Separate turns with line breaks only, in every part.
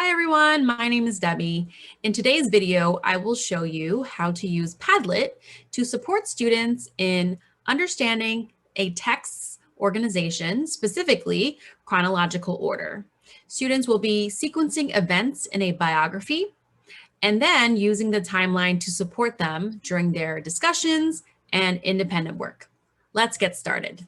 Hi everyone, my name is Debbie. In today's video, I will show you how to use Padlet to support students in understanding a text's organization, specifically chronological order. Students will be sequencing events in a biography and then using the timeline to support them during their discussions and independent work. Let's get started.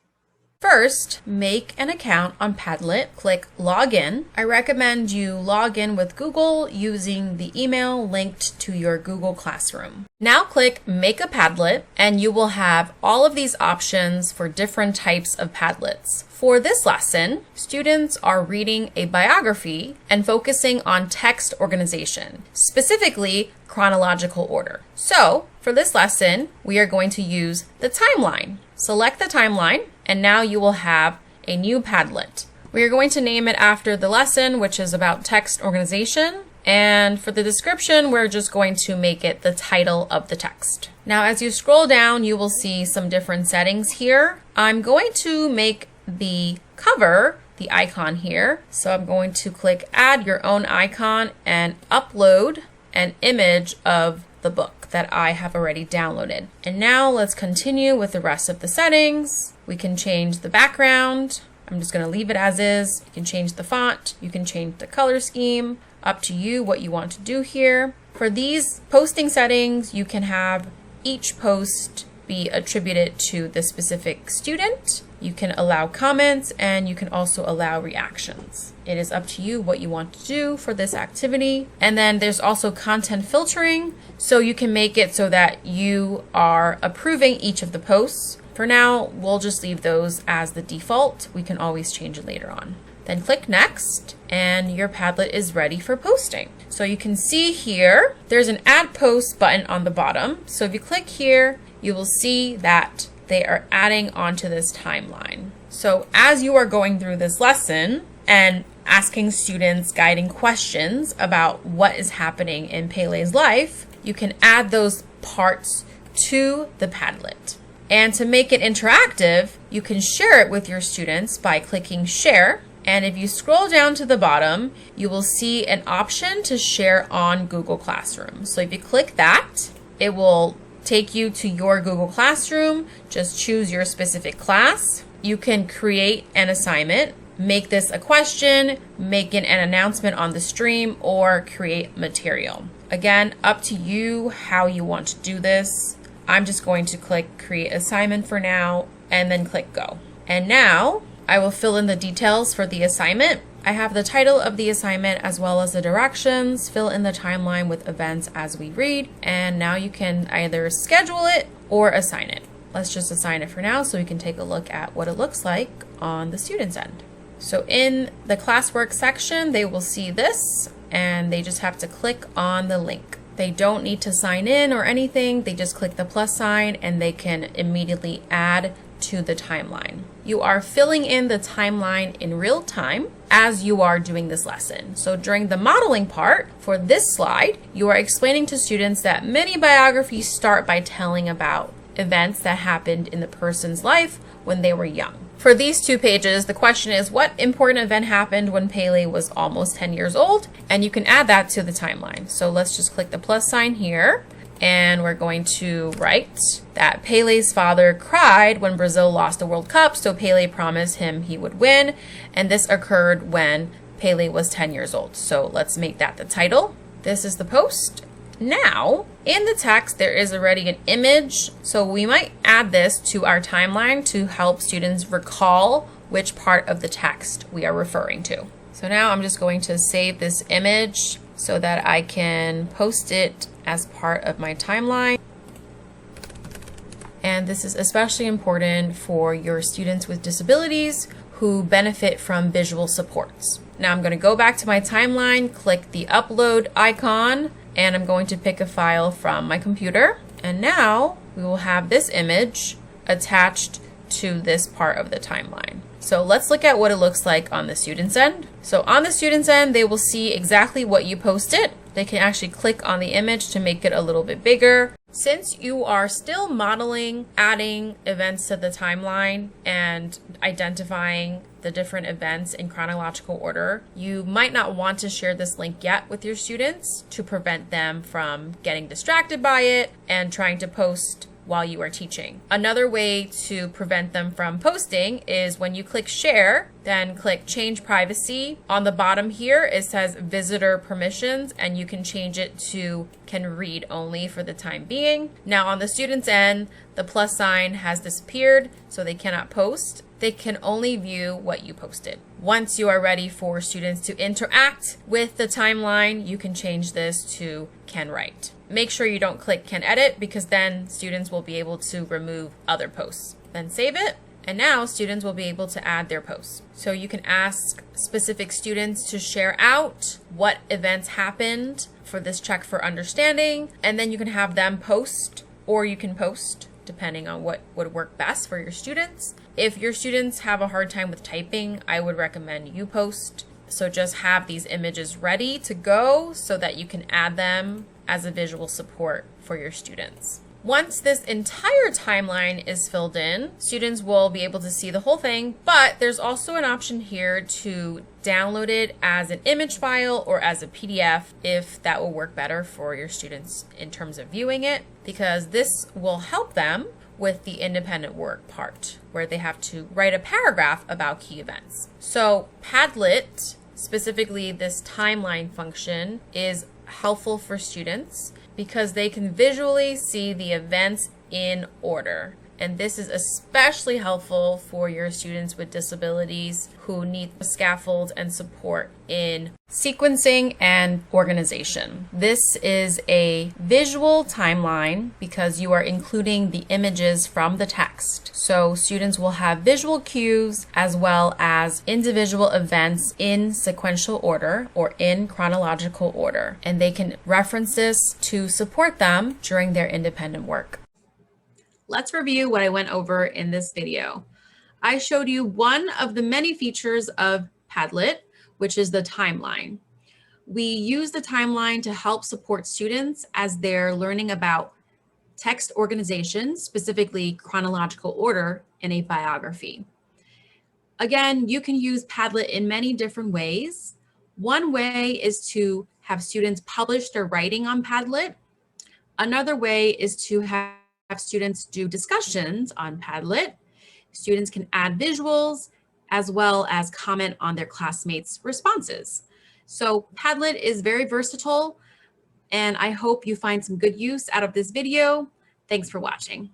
First, make an account on Padlet. Click Login. I recommend you log in with Google using the email linked to your Google Classroom. Now click Make a Padlet, and you will have all of these options for different types of Padlets. For this lesson, students are reading a biography and focusing on text organization, specifically chronological order. So, for this lesson, we are going to use the timeline. Select the timeline, and now you will have a new Padlet. We are going to name it after the lesson, which is about text organization. And for the description, we're just going to make it the title of the text. Now, as you scroll down, you will see some different settings here. I'm going to make the cover the icon here. So I'm going to click Add Your Own Icon and upload an image of the book that I have already downloaded. And now let's continue with the rest of the settings. We can change the background. I'm just going to leave it as is. You can change the font. You can change the color scheme. Up to you what you want to do here. For these posting settings, you can have each post be attributed to the specific student. You can allow comments and you can also allow reactions. It is up to you what you want to do for this activity. And then there's also content filtering. So you can make it so that you are approving each of the posts. For now, we'll just leave those as the default. We can always change it later on. Then click Next, and your Padlet is ready for posting. So you can see here, there's an Add Post button on the bottom. So if you click here, you will see that they are adding onto this timeline. So as you are going through this lesson and asking students guiding questions about what is happening in Pele's life, you can add those parts to the Padlet. And to make it interactive, you can share it with your students by clicking Share. And if you scroll down to the bottom, you will see an option to share on Google Classroom. So if you click that, it will take you to your Google Classroom. Just choose your specific class. You can create an assignment, make this a question, make an announcement on the stream, or create material. Again, up to you how you want to do this. I'm just going to click Create Assignment for now, and then click Go. And now, I will fill in the details for the assignment. I have the title of the assignment as well as the directions, fill in the timeline with events as we read, and now you can either schedule it or assign it. Let's just assign it for now so we can take a look at what it looks like on the student's end. So in the classwork section, they will see this and they just have to click on the link. They don't need to sign in or anything. They just click the plus sign and they can immediately add to the timeline. You are filling in the timeline in real time as you are doing this lesson. So during the modeling part for this slide, you are explaining to students that many biographies start by telling about events that happened in the person's life when they were young. For these two pages, the question is, what important event happened when Pele was almost 10 years old? And you can add that to the timeline. So let's just click the plus sign here. And we're going to write that Pele's father cried when Brazil lost the World Cup, so Pele promised him he would win. And this occurred when Pele was 10 years old. So let's make that the title. This is the post. Now, in the text, there is already an image. So we might add this to our timeline to help students recall which part of the text we are referring to. So now I'm just going to save this image so that I can post it as part of my timeline. And this is especially important for your students with disabilities who benefit from visual supports. Now I'm going to go back to my timeline, click the upload icon, and I'm going to pick a file from my computer. And now we will have this image attached to this part of the timeline. So let's look at what it looks like on the student's end. So on the student's end, they will see exactly what you posted. They can actually click on the image to make it a little bit bigger. Since you are still modeling, adding events to the timeline and identifying the different events in chronological order. You might not want to share this link yet with your students to prevent them from getting distracted by it and trying to post while you are teaching. Another way to prevent them from posting is when you click share, then click change privacy. On the bottom here, it says visitor permissions, and you can change it to can read only for the time being. Now on the student's end, the plus sign has disappeared, so they cannot post. They can only view what you posted. Once you are ready for students to interact with the timeline, you can change this to can write. Make sure you don't click can edit, because then students will be able to remove other posts. Then save it, and now students will be able to add their posts. So you can ask specific students to share out what events happened for this check for understanding, and then you can have them post, or you can post depending on what would work best for your students. If your students have a hard time with typing, I would recommend you post. So just have these images ready to go so that you can add them as a visual support for your students. Once this entire timeline is filled in, students will be able to see the whole thing, but there's also an option here to download it as an image file or as a PDF if that will work better for your students in terms of viewing it, because this will help them with the independent work part where they have to write a paragraph about key events. So Padlet, specifically this timeline function, is helpful for students because they can visually see the events in order. And this is especially helpful for your students with disabilities who need scaffold and support in sequencing and organization. This is a visual timeline because you are including the images from the text. So students will have visual cues as well as individual events in sequential order or in chronological order. And they can reference this to support them during their independent work. Let's review what I went over in this video. I showed you one of the many features of Padlet, which is the timeline. We use the timeline to help support students as they're learning about text organization, specifically chronological order in a biography. Again, you can use Padlet in many different ways. One way is to have students publish their writing on Padlet. Another way is to have students do discussions on Padlet. Students can add visuals as well as comment on their classmates' responses. So Padlet is very versatile, and I hope you find some good use out of this video. Thanks for watching.